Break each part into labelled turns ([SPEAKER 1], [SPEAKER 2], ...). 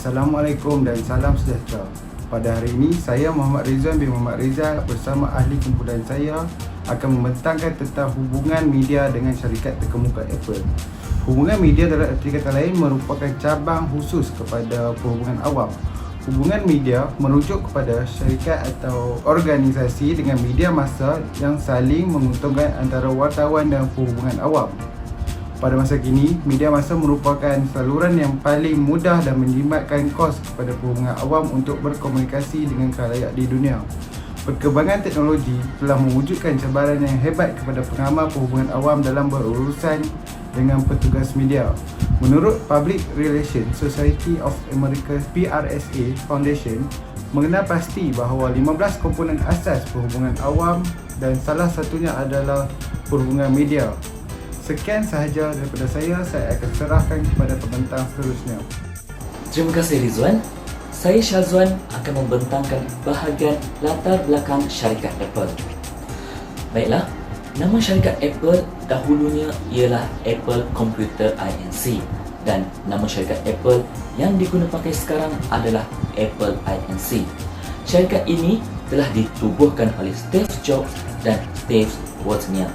[SPEAKER 1] Assalamualaikum dan salam sejahtera. Pada hari ini, saya Muhammad Rizwan bin Muhammad Rizal bersama ahli kumpulan saya akan membentangkan tentang hubungan media dengan syarikat terkemuka Apple. Hubungan media dalam arti kata lain merupakan cabang khusus kepada perhubungan awam. Hubungan media merujuk kepada syarikat atau organisasi dengan media massa yang saling menguntungkan antara wartawan dan perhubungan awam. Pada masa kini, media massa merupakan saluran yang paling mudah dan menjimatkan kos kepada perhubungan awam untuk berkomunikasi dengan khalayak di dunia. Perkembangan teknologi telah mewujudkan cabaran yang hebat kepada pengamal perhubungan awam dalam berurusan dengan petugas media. Menurut Public Relations Society of America PRSA Foundation, mengenal pasti bahawa 15 komponen asas perhubungan awam dan salah satunya adalah perhubungan media. Sekian sahaja daripada saya akan serahkan kepada pembentang seterusnya.
[SPEAKER 2] Terima kasih Rizwan. Saya Syazwan akan membentangkan bahagian latar belakang syarikat Apple. Baiklah, nama syarikat Apple dahulunya ialah Apple Computer Inc. dan nama syarikat Apple yang digunakan pakai sekarang adalah Apple Inc. Syarikat ini telah ditubuhkan oleh Steve Jobs dan Steve Wozniak.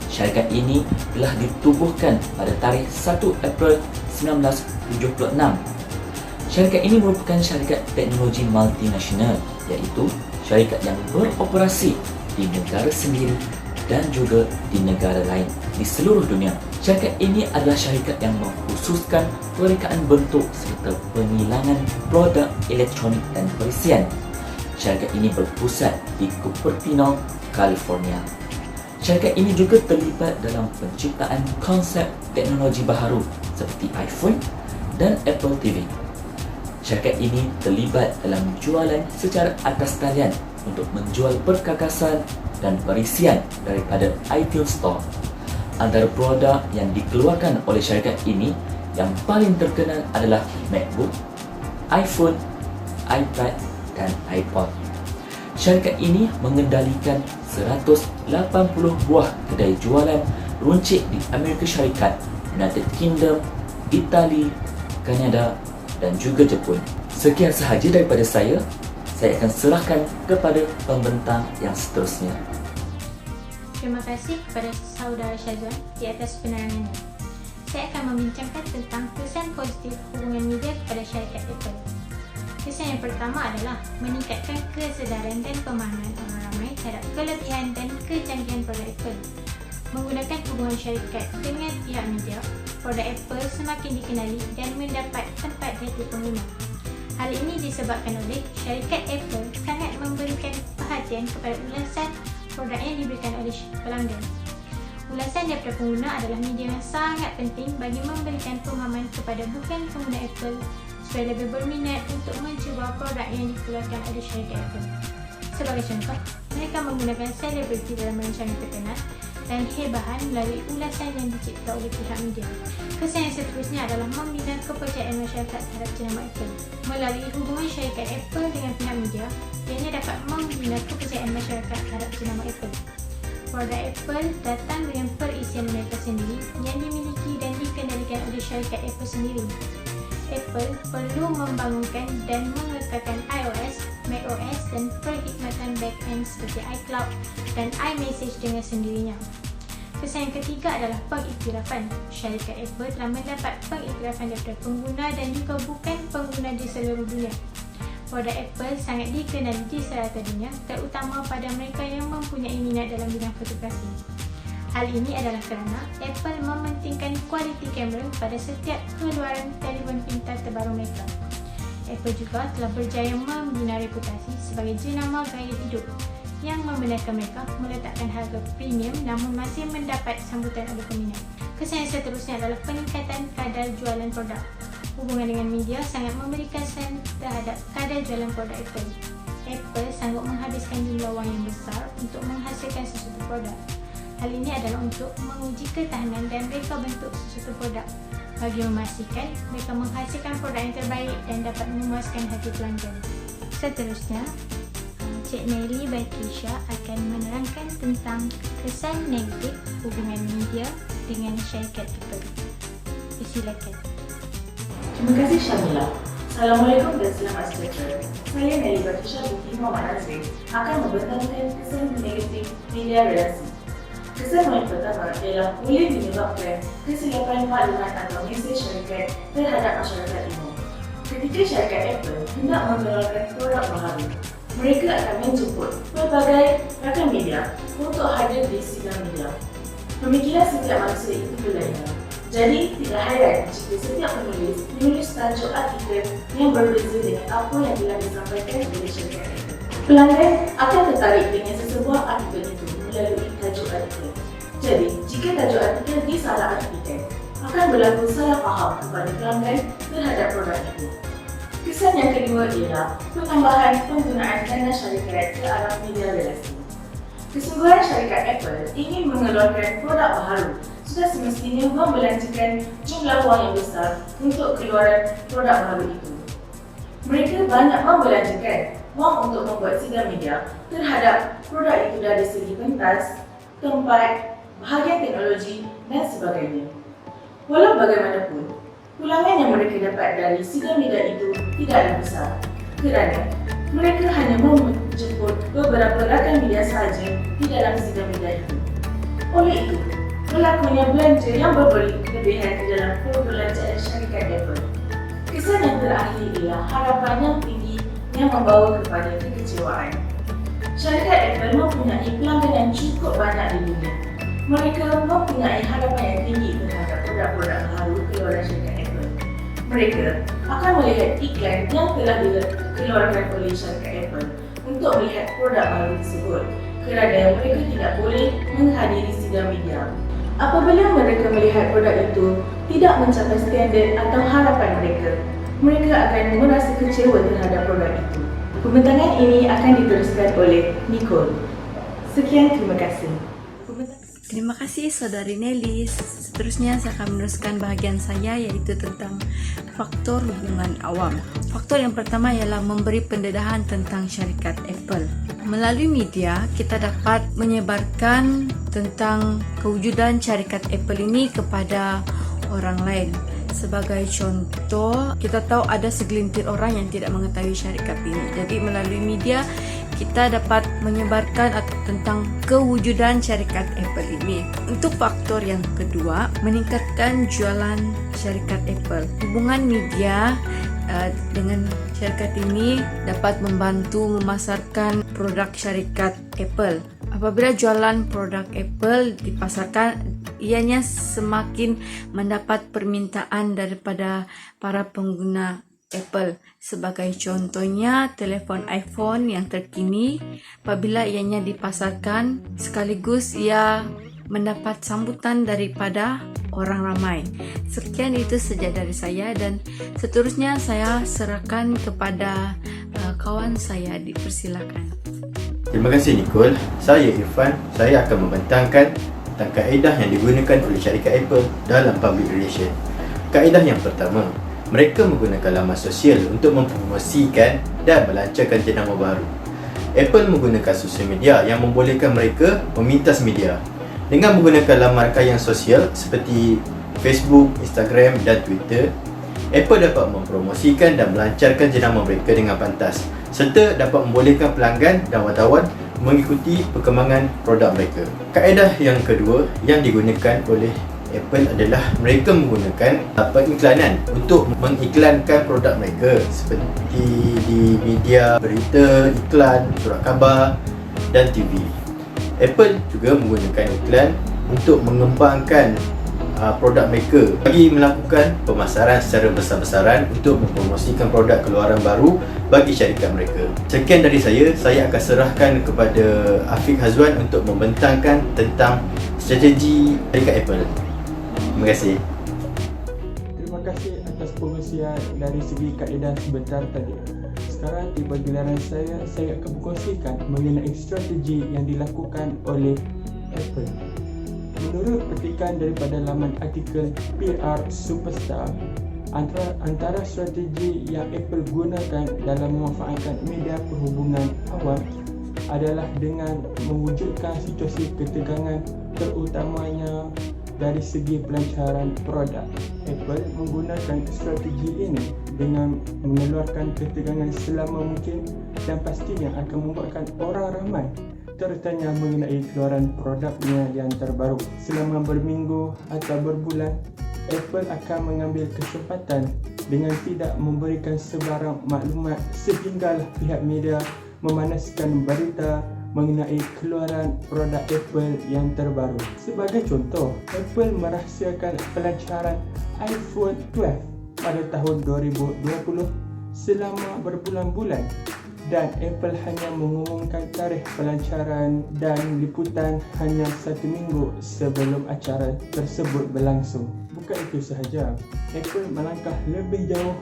[SPEAKER 2] Syarikat ini telah ditubuhkan pada tarikh 1 April 1976. Syarikat ini merupakan syarikat teknologi multinasional, iaitu syarikat yang beroperasi di negara sendiri dan juga di negara lain di seluruh dunia. Syarikat ini adalah syarikat yang mengkhususkan perekaan bentuk serta penilangan produk elektronik dan perisian. Syarikat ini berpusat di Cupertino, California. Syarikat ini juga terlibat dalam penciptaan konsep teknologi baharu seperti iPhone dan Apple TV. Syarikat ini terlibat dalam jualan secara atas talian untuk menjual perkakasan dan perisian daripada iTunes Store. Antara produk yang dikeluarkan oleh syarikat ini yang paling terkenal adalah MacBook, iPhone, iPad dan iPod. Syarikat ini mengendalikan 180 buah kedai jualan runcit di Amerika Syarikat, United Kingdom, Itali, Kanada dan juga Jepun. Sekian sahaja daripada saya akan serahkan kepada pembentang yang seterusnya.
[SPEAKER 3] Terima kasih kepada saudara Syazwan di atas penerangannya. Saya akan membincangkan tentang kesan positif hubungan media kepada syarikat Apple. Kesan yang pertama adalah meningkatkan kesedaran dan pemahaman orang ramai terhadap kelebihan dan kecanggihan produk Apple. Menggunakan hubungan syarikat dengan pihak media, produk Apple semakin dikenali dan mendapat tempat di hati pengguna. Hal ini disebabkan oleh syarikat Apple sangat memberikan perhatian kepada ulasan produk yang diberikan oleh pelanggan. Ulasan daripada pengguna adalah media yang sangat penting bagi memberikan pemahaman kepada bukan pengguna Apple supaya lebih berminat untuk mencuba produk yang dikeluarkan oleh syarikat Apple. Sebagai contoh, mereka menggunakan selebriti dalam rancangan terkenal dan hebahan melalui ulasan yang dicipta oleh pihak media. Kesan yang seterusnya adalah membina kepercayaan masyarakat terhadap jenama Apple. Melalui hubungan syarikat Apple dengan pihak media, ianya dapat membina kepercayaan masyarakat terhadap jenama Apple. Produk Apple datang dengan perisian mereka sendiri yang dimiliki dan dikendalikan oleh syarikat Apple sendiri. Apple perlu membangunkan dan mengekalkan iOS, macOS dan perkhidmatan back-end seperti iCloud dan iMessage dengan sendirinya. Kesan yang ketiga adalah pengiktirafan. Syarikat Apple telah mendapat pengiktirafan daripada pengguna dan juga bukan pengguna di seluruh dunia. Produk Apple sangat dikenali di serata dunia, terutama pada mereka yang mempunyai minat dalam bidang fotografi. Hal ini adalah kerana Apple mementingkan kualiti kamera pada setiap keluaran telefon pintar terbaru mereka. Apple juga telah berjaya membina reputasi sebagai jenama gaya hidup yang membenarkan mereka meletakkan harga premium namun masih mendapat sambutan oleh peminat. Kesan yang seterusnya adalah peningkatan kadar jualan produk. Hubungan dengan media sangat memberi kesan terhadap kadar jualan produk Apple. Apple sanggup menghabiskan jumlah wang yang besar untuk menghasilkan sesuatu produk. Hal ini adalah untuk menguji ketahanan dan reka bentuk sesuatu produk bagi memastikan mereka menghasilkan produk yang terbaik dan dapat memuaskan hati pelanggan. Seterusnya, Cik Nelly Baikisha akan menerangkan tentang kesan negatif hubungan media dengan syarikat Apple. Silakan.
[SPEAKER 2] Terima kasih Syamila.
[SPEAKER 4] Assalamualaikum dan selamat sejahtera. Saya Nelly Batusha binti Muhammad Azri akan membentangkan kesan negatif media relasi. Kesan yang pertama ialah boleh menyebabkan kesilapan maklumat atau mesej syarikat terhadap masyarakat umum. Ketika syarikat Apple hendak mengeluarkan produk baharu, mereka akan menjemput pelbagai rakan media untuk hadir di sidang media. Pemikiran setiap manusia itu berbeza. Jadi, tidak heran jika setiap penulis menulis tajuk artikel yang berbeza dengan apa yang telah disampaikan oleh syarikat Apple. Pelanggan akan tertarik dengan sesebuah artikel itu melalui tajuk artikel. Jadi, jika tajuk artikel disalahartikan, akan berlaku salah faham kepada pelanggan terhadap produk itu. Kesan yang kedua ialah penambahan penggunaan dana syarikat ke arah media relasi. Kesungguhan syarikat Apple ingin mengeluarkan produk baharu sudah semestinya membelanjakan jumlah wang yang besar untuk keluaran produk baharu itu. Mereka banyak membelanjakan wang untuk membuat sidang media terhadap produk itu dari segi pentas, tempat, bahagian teknologi dan sebagainya. Walau bagaimanapun, pulangan yang mereka dapat dari sidang media itu tidaklah besar kerana mereka hanya menjemput beberapa rakan media sahaja di dalam sidang media itu. Oleh itu, berlakunya belanja yang berlebihan di dalam perbelanjaan syarikat Apple. Kesan yang terakhir ialah harapan yang tinggi yang membawa kepada kekecewaan. Syarikat Apple mempunyai pelanggan yang cukup banyak di dunia. Mereka mempunyai harapan yang tinggi terhadap produk-produk baharu keluaran syarikat Apple. Mereka akan melihat iklan yang telah dikeluarkan oleh syarikat Apple untuk melihat produk baru tersebut kerana mereka tidak boleh menghadiri sidang media. Apabila mereka melihat produk itu tidak mencapai standard atau harapan mereka, mereka akan merasa kecewa terhadap produk itu. Pembentangan ini akan diteruskan oleh Nicole. Sekian, terima kasih.
[SPEAKER 5] Terima kasih Saudari Nelly. Seterusnya saya akan meneruskan bahagian saya iaitu tentang faktor hubungan awam. Faktor yang pertama ialah memberi pendedahan tentang syarikat Apple. Melalui media, kita dapat menyebarkan tentang kewujudan syarikat Apple ini kepada orang lain. Sebagai contoh, kita tahu ada segelintir orang yang tidak mengetahui syarikat ini. Jadi melalui media, kita dapat menyebarkan tentang kewujudan syarikat Apple ini. Untuk faktor yang kedua, meningkatkan jualan syarikat Apple. Hubungan media dengan syarikat ini dapat membantu memasarkan produk syarikat Apple. Apabila jualan produk Apple dipasarkan, ianya semakin mendapat permintaan daripada para pengguna Apple. Sebagai contohnya, telefon iPhone yang terkini, apabila ianya dipasarkan, sekaligus ia mendapat sambutan daripada orang ramai. Sekian itu saja dari saya dan seterusnya saya serahkan kepada kawan saya. Dipersilakan.
[SPEAKER 6] Terima kasih Nicole. Saya Irfan. Saya akan membentangkan tentang kaedah yang digunakan oleh syarikat Apple dalam public relation. Kaedah yang pertama, mereka menggunakan laman sosial untuk mempromosikan dan melancarkan jenama baru. Apple menggunakan sosial media yang membolehkan mereka memintas media. Dengan menggunakan laman rangkaian sosial seperti Facebook, Instagram dan Twitter, Apple dapat mempromosikan dan melancarkan jenama mereka dengan pantas serta dapat membolehkan pelanggan dan wartawan mengikuti perkembangan produk mereka. Kaedah yang kedua yang digunakan oleh Apple adalah mereka menggunakan pengiklanan untuk mengiklankan produk mereka seperti di media berita, iklan, surat khabar dan TV. Apple juga menggunakan iklan untuk mengembangkan produk mereka bagi melakukan pemasaran secara besar-besaran untuk mempromosikan produk keluaran baru bagi syarikat mereka. Sekian dari saya akan serahkan kepada Afiq Hazwan untuk membentangkan tentang strategi syarikat Apple. Terima kasih.
[SPEAKER 7] Terima kasih atas pengungsian dari segi kaedah sebentar tadi. Sekarang tiba giliran saya akan berkongsikan mengenai strategi yang dilakukan oleh Apple. Menurut petikan daripada laman artikel PR Superstar, antara strategi yang Apple gunakan dalam memanfaatkan media perhubungan awam adalah dengan mewujudkan situasi ketegangan terutamanya dari segi pelancaran produk. Apple menggunakan strategi ini dengan mengeluarkan ketegangan selama mungkin dan pastinya akan membuatkan orang ramai tertanya mengenai keluaran produknya yang terbaru. Selama berminggu atau berbulan, Apple akan mengambil kesempatan dengan tidak memberikan sebarang maklumat sehinggalah pihak media memanaskan berita mengenai keluaran produk Apple yang terbaru. Sebagai contoh, Apple merahsiakan pelancaran iPhone 12 pada tahun 2020 selama berbulan-bulan dan Apple hanya mengumumkan tarikh pelancaran dan liputan hanya 1 minggu sebelum acara tersebut berlangsung. Bukan itu sahaja, Apple melangkah lebih jauh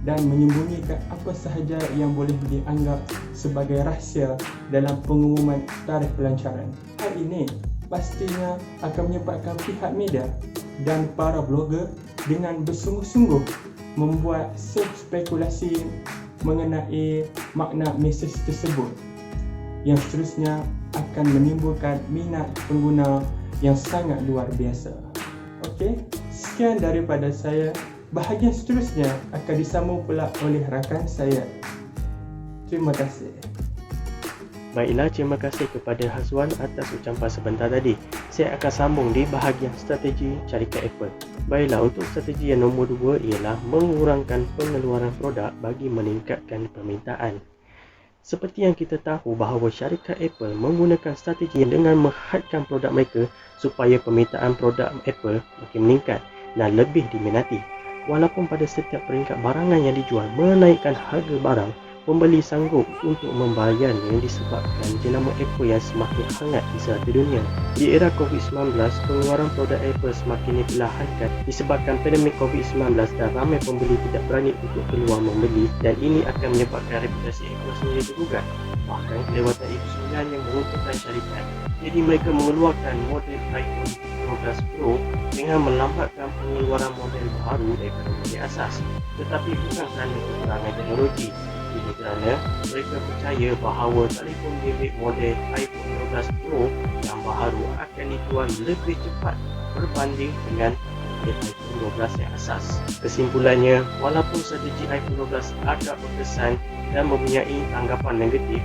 [SPEAKER 7] dan menyembunyikan apa sahaja yang boleh dianggap sebagai rahsia dalam pengumuman tarikh pelancaran. Hal ini pastinya akan menyebabkan pihak media dan para blogger dengan bersungguh-sungguh membuat spekulasi mengenai makna mesej tersebut yang seterusnya akan menimbulkan minat pengguna yang sangat luar biasa. Okey, sekian daripada saya. Bahagian seterusnya akan disambung pula oleh rakan saya. Terima kasih.
[SPEAKER 8] Baiklah, terima kasih kepada Hazwan atas ucapan sebentar tadi. Saya akan sambung di bahagian strategi syarikat Apple. Baiklah, untuk strategi yang nombor 2 ialah mengurangkan pengeluaran produk bagi meningkatkan permintaan. Seperti yang kita tahu bahawa syarikat Apple menggunakan strategi dengan menghadkan produk mereka supaya permintaan produk Apple makin meningkat dan lebih diminati. Walaupun pada setiap peringkat barangan yang dijual menaikkan harga barang, pembeli sanggup untuk membayar yang disebabkan jenama Apple yang semakin hangat di serata dunia. Di era COVID-19, pengeluaran produk Apple semakin diperlahankan disebabkan pandemik COVID-19 dan ramai pembeli tidak berani untuk keluar membeli dan ini akan menyebabkan reputasi Apple sendiri tergugat. Bahkan kelewatan itu sebenarnya menguntungkan syarikat. Jadi mereka mengeluarkan model iPhone 12 Pro dengan melambatkan pengeluaran model baru daripada model asas. Tetapi bukan kerana kekurangan teknologi. Ini kerana mereka percaya bahawa telefon bimbit model iPhone 12 Pro yang baharu akan dijual lebih cepat berbanding dengan model iPhone 12 yang asas. Kesimpulannya, walaupun strategi iPhone 12 agak berkesan dan mempunyai tanggapan negatif,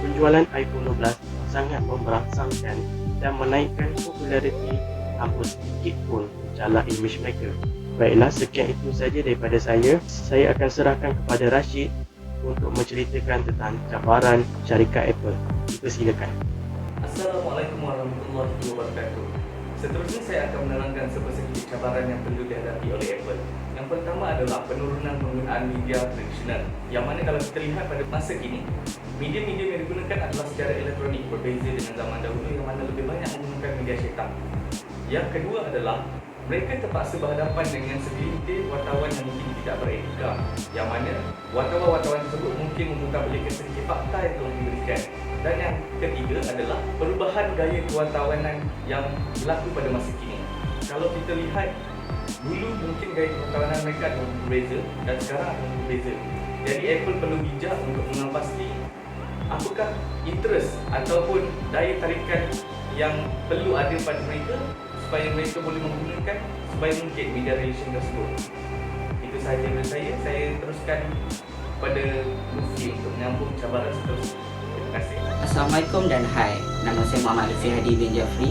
[SPEAKER 8] penjualan iPhone 12 sangat memberangsangkan dan menaikkan populariti tanpa sedikit pun mencalar imej mereka. Baiklah, sekian itu saja daripada saya. Saya akan serahkan kepada Rashid untuk menceritakan tentang cabaran syarikat Apple. Silakan.
[SPEAKER 2] Assalamualaikum warahmatullahi wabarakatuh. Seterusnya saya akan menerangkan seperti cabaran yang perlu dihadapi oleh Apple. Yang pertama adalah penurunan penggunaan media tradisional. Yang mana kalau kita lihat pada masa kini, media-media yang digunakan adalah secara elektronik, berbeza dengan zaman dahulu yang mana lebih banyak menggunakan media cetak. Yang kedua adalah mereka terpaksa berhadapan dengan segelintir wartawan yang mungkin tidak beretika, yang mana wartawan-wartawan tersebut mungkin memutarbalikan sedikit fakta yang telah diberikan. Dan yang ketiga adalah perubahan gaya kewartawanan yang berlaku pada masa kini. Kalau kita lihat, dulu mungkin gaya kewartawanan mereka adalah berbeza dan sekarang adalah berbeza. Jadi Apple perlu bijak untuk mengenal apakah interest ataupun daya tarikan yang perlu ada pada mereka supaya mereka boleh menggunakan sebaik mungkin media relation tersebut. Itu sahaja dari saya teruskan pada Lutfi untuk menyambung cabaran seterusnya. Terima kasih.
[SPEAKER 9] Assalamualaikum dan hai, nama saya Muhammad Lutfi Hadi bin Jafri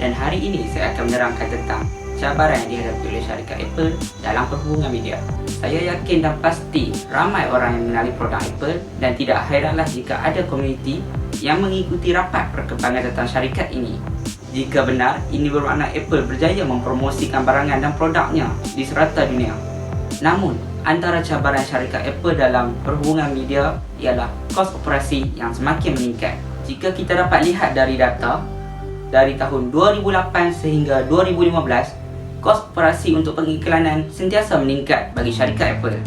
[SPEAKER 9] dan hari ini saya akan menerangkan tentang cabaran yang dihadapi oleh syarikat Apple dalam perhubungan media. Saya yakin dan pasti ramai orang yang mengenali produk Apple dan tidak hairanlah jika ada komuniti yang mengikuti rapat perkembangan tentang syarikat ini. Jika benar, ini bermakna Apple berjaya mempromosikan barangan dan produknya di serata dunia. Namun, antara cabaran syarikat Apple dalam perhubungan media ialah kos operasi yang semakin meningkat. Jika kita dapat lihat dari data, dari tahun 2008 sehingga 2015, kos operasi untuk pengiklanan sentiasa meningkat bagi syarikat Apple.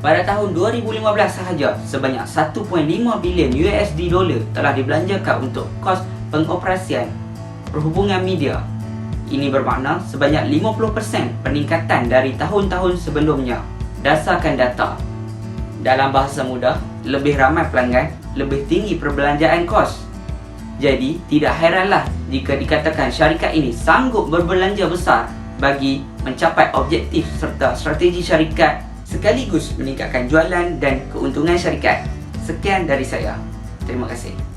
[SPEAKER 9] Pada tahun 2015 sahaja, sebanyak 1.5 bilion USD telah dibelanjakan untuk kos pengoperasian perhubungan media. Ini bermakna sebanyak 50% peningkatan dari tahun-tahun sebelumnya. Dasarkan data. Dalam bahasa mudah, lebih ramai pelanggan, lebih tinggi perbelanjaan kos. Jadi, tidak hairanlah jika dikatakan syarikat ini sanggup berbelanja besar bagi mencapai objektif serta strategi syarikat sekaligus meningkatkan jualan dan keuntungan syarikat. Sekian dari saya. Terima kasih.